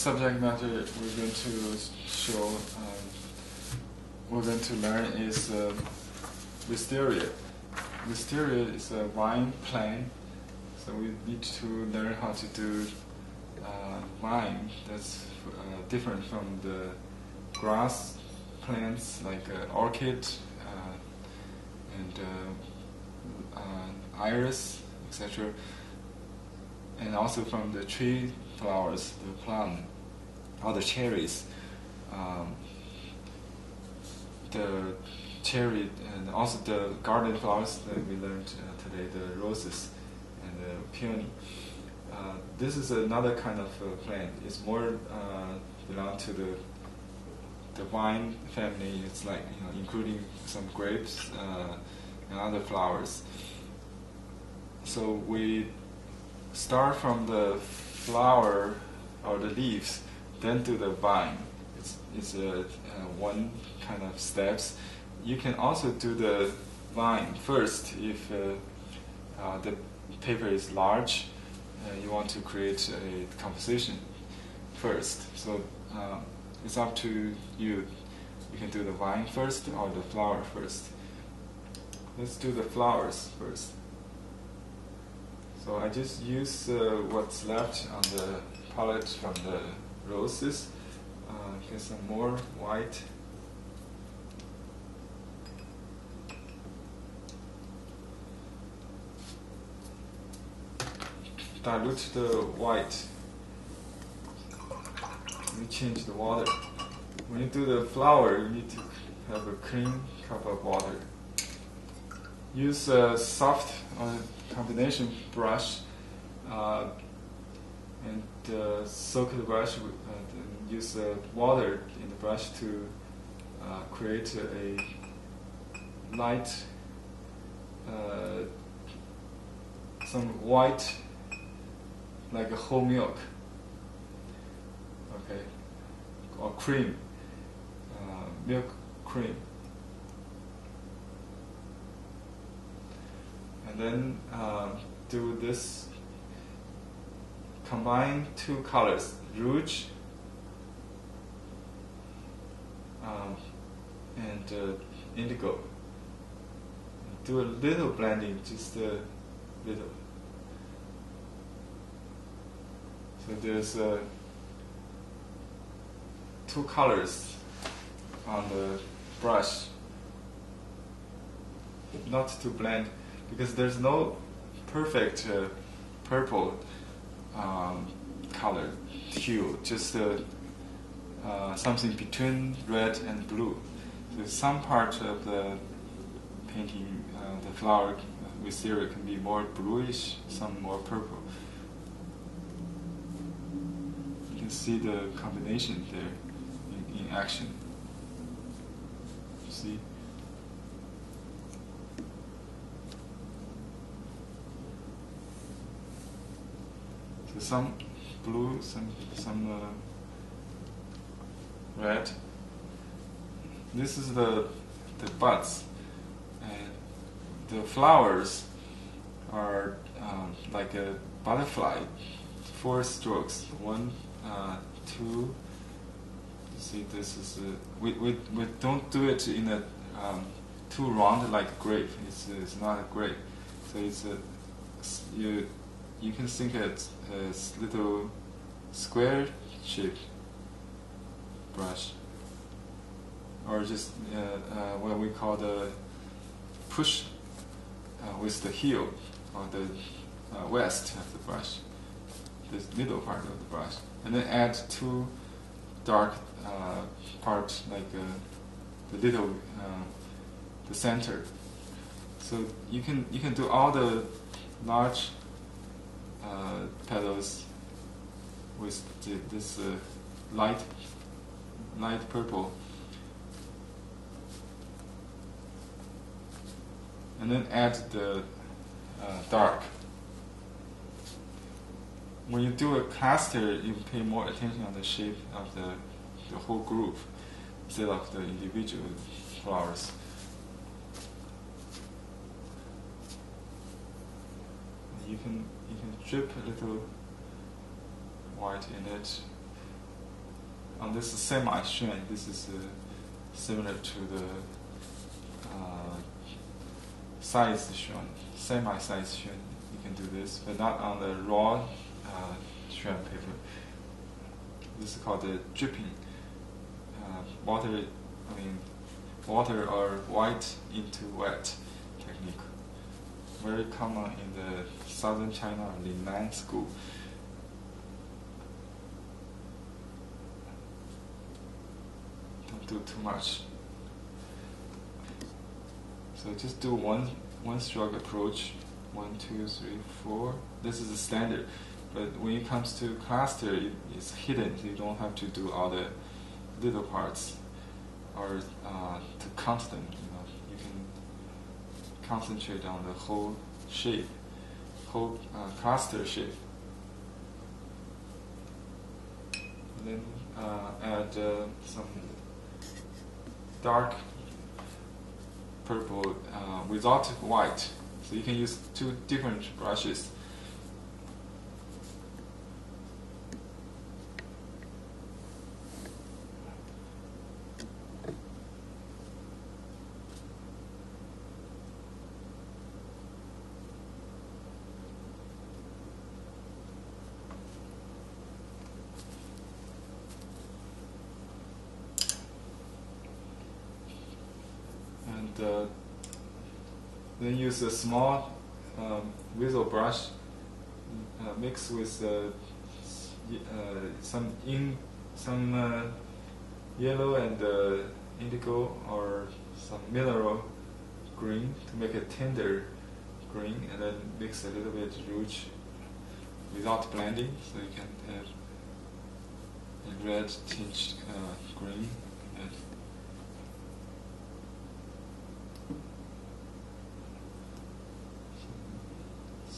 subject matter we're going to show, we're going to learn is wisteria. Wisteria is a vine plant, so we need to learn how to do vine that's different from the grass plants like orchid and iris, etc. And also from the tree flowers, the plum, or the cherries. The cherry and also the garden flowers that we learned today, the roses and the peony. This is another kind of plant. It's more belong to the vine family. It's like, including some grapes and other flowers. So we start from the flower or the leaves, then to the vine. It's one kind of steps. You can also do the vine first if the paper is large. You want to create a composition first. So it's up to you. You can do the vine first or the flower first. Let's do the flowers first. So I just use what's left on the palette from the roses. Get some more white. Dilute the white. You change the water. When you do the flower, you need to have a clean cup of water. Use a soft combination brush and soak the brush and use water in the brush to create a light, some white, like a whole milk, okay, or cream, milk cream. And then do this, combine two colors, rouge and indigo. Do a little blending, just a little. So there's two colors on the brush, not to blend, because there's no perfect purple color hue, just something between red and blue. So some part of the painting, the flower wisteria can be more bluish, some more purple. You can see the combination there in action. See? So some blue, some red. This is the buds, and the flowers are like a butterfly, 4 strokes. 1, 2. See, this is we don't do it in a too round like a grape. It's not a grape. So it's you can think it as little square shaped brush, or just what we call the push with the heel or the west of the brush, this middle part of the brush, and then add 2 dark parts like the little the center. So you can do all the large petals with this light purple, and then add the dark. When you do a cluster, you pay more attention on the shape of the whole group instead of the individual flowers. You can drip a little white in it, on this semi-xuan, this is similar to the sized xuan, semi-sized xuan. You can do this, but not on the raw xuan paper. This is called the dripping. Water or white into wet technique. Very common in the southern China Lingnan school. Don't do too much. So just do one stroke approach. 1, 2, 3, 4. This is the standard. But when it comes to cluster, it's hidden. You don't have to do all the little parts or to count them. You can concentrate on the whole shape, whole cluster shape. And then add some dark purple without white. So you can use 2 different brushes. And then use a small whistle brush, mix with some yellow and indigo or some mineral green to make a tender green, and then mix a little bit rouge without blending, so you can have a red tinged green.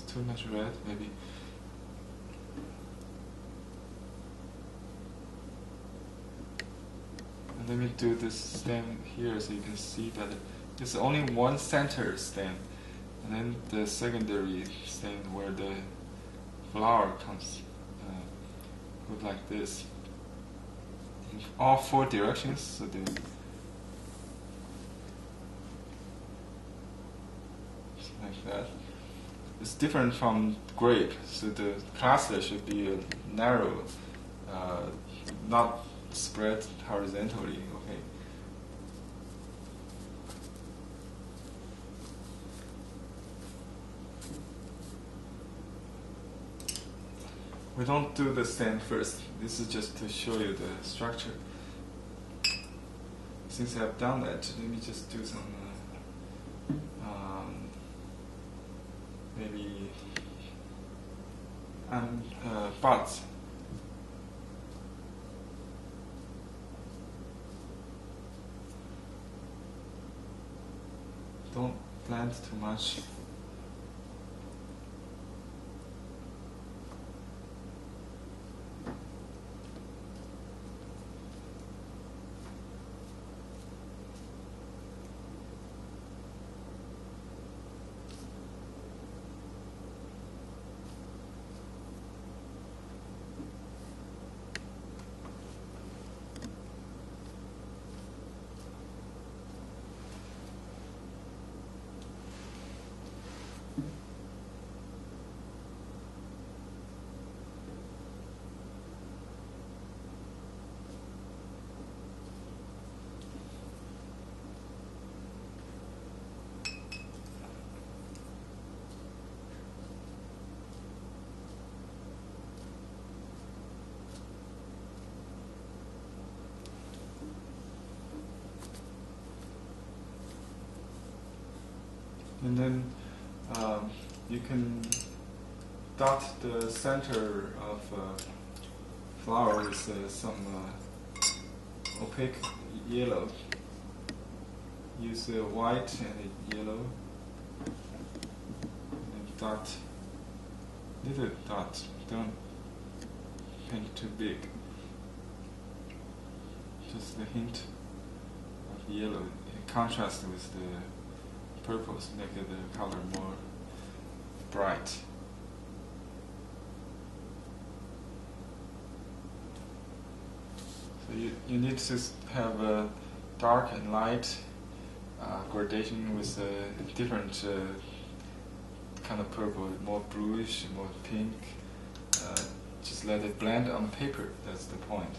Too much red, maybe. And let me do this stem here so you can see better. There's only one center stem, and then the secondary stem where the flower comes look like this in all 4 directions. So like that. It's different from grape, so the cluster should be narrow, not spread horizontally. Okay. We don't do the stem first. This is just to show you the structure. Since I've done that, let me just do some maybe buds. Don't blend too much. And then you can dot the center of flower with some opaque yellow. Use white and yellow, and dot, little dot. Don't paint too big. Just a hint of yellow in contrast with the purples, make the color more bright. So you need to have a dark and light gradation with different kind of purple, more bluish, more pink. Just let it blend on paper. That's the point.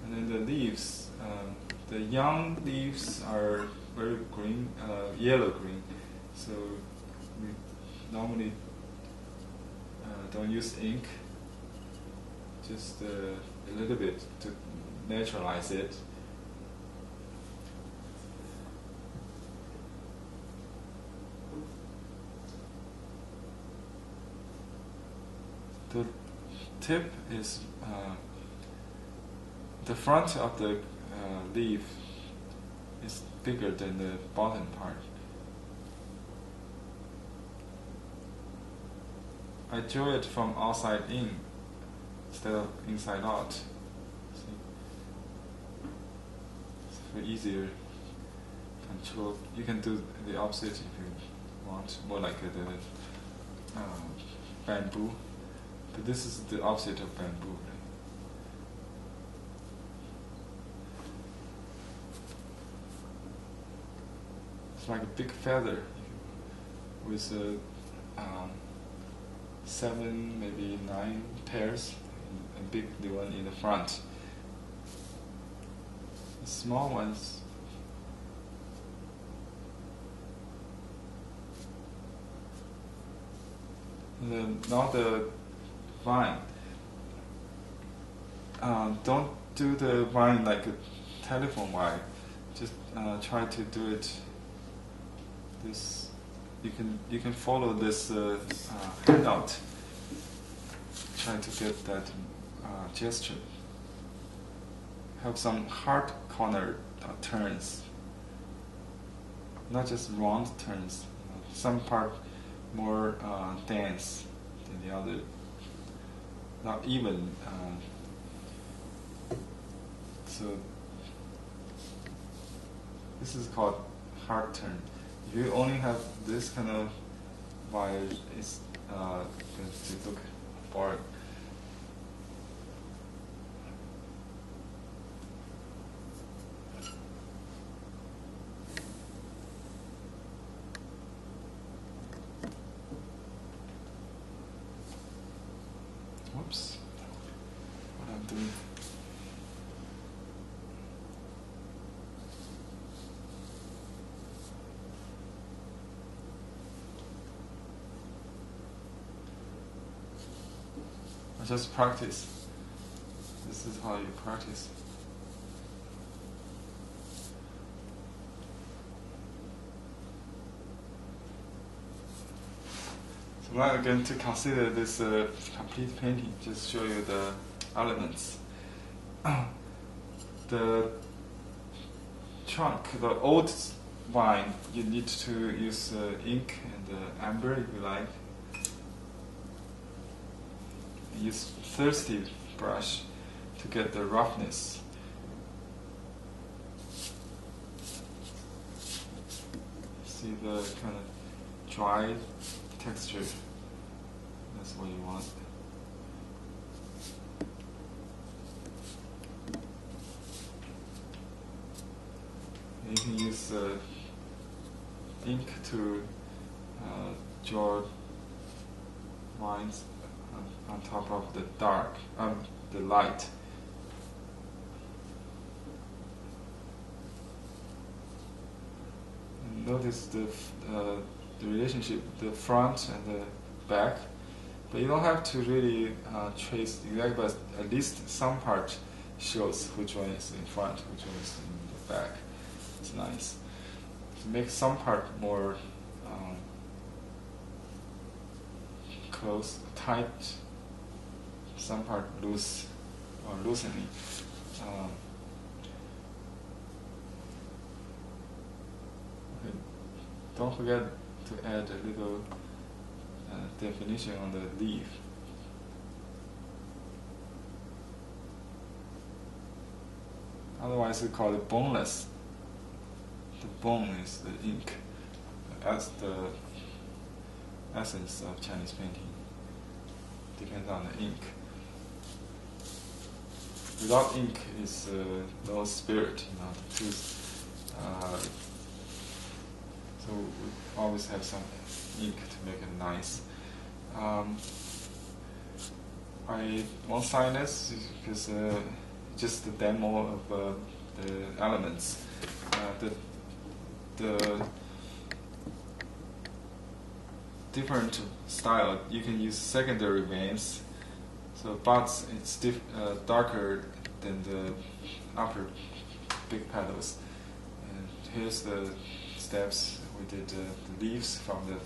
And then the leaves, the young leaves are very green, yellow-green. So we normally don't use ink. Just a little bit to naturalize it. The tip is the front of the leaf is bigger than the bottom part. I draw it from outside in instead of inside out. See? It's for easier control. You can do the opposite if you want, more like the bamboo. But this is the opposite of bamboo. It's like a big feather with 7, maybe 9 pairs, and big the one in the front. The small ones, now the vine. Don't do the vine like a telephone wire. Just try to do it. This you can follow this handout. Try to get that gesture. Have some hard corner turns, not just round turns. Some part more dense than the other, not even. So this is called hard turn. If you only have this kind of wire, it's going to look boring. Whoops, what I'm doing. Just practice. This is how you practice. So now I'm going to consider this complete painting. Just show you the elements. The trunk, the old vine, you need to use ink and amber if you like. Use thirsty brush to get the roughness. See the kind of dry texture. That's what you want. And you can use ink to draw lines on top of the dark, the light. And notice the relationship, the front and the back. But you don't have to really trace exactly, but at least some part shows which one is in front, which one is in the back. It's nice. To make some part more close, tight, some part loose or loosening. Okay. Don't forget to add a little definition on the leaf. Otherwise, we call it boneless. The bone is the ink, as the essence of Chinese painting. Depends on the ink. without ink is no spirit, so we always have some ink to make it nice. I won't sign this because just the demo of the elements. The different style, you can use secondary veins. So buds, it's darker than the upper big petals. And here's the steps. We did the leaves from the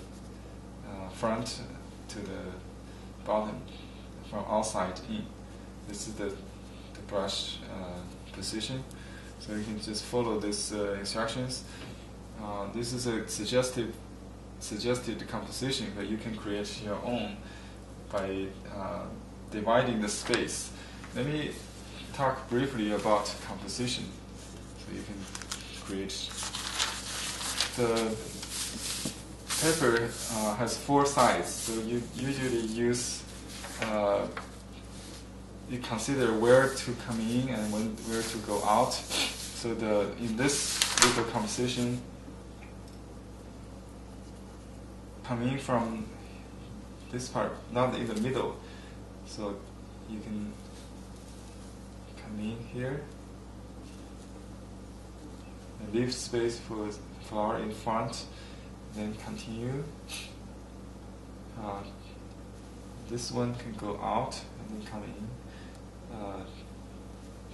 front to the bottom, from outside in. This is the brush position. So you can just follow these instructions. This is a suggested composition, but you can create your own by dividing the space. Let me talk briefly about composition, so you can create. The paper has 4 sides, so you usually use, you consider where to come in and where to go out. So in this little composition, coming from this part, not in the middle. So you can come in here and leave space for flower in front, then continue. This one can go out and then come in,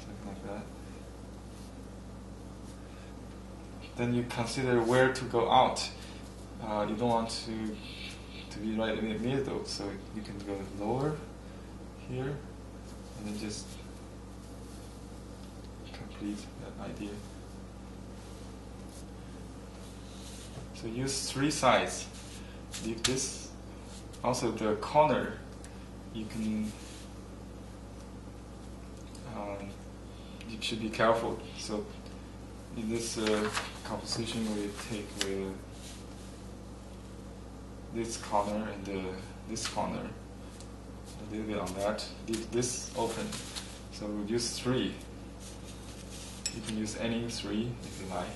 something like that. Then you consider where to go out. You don't want to be right in the middle, so you can go lower here and then just complete that idea. So use 3 sides. Leave this. Also the corner, you can you should be careful. So in this composition, we take this corner and this corner, a little bit on that. Leave this open. So we'll use 3. You can use any 3 if you like.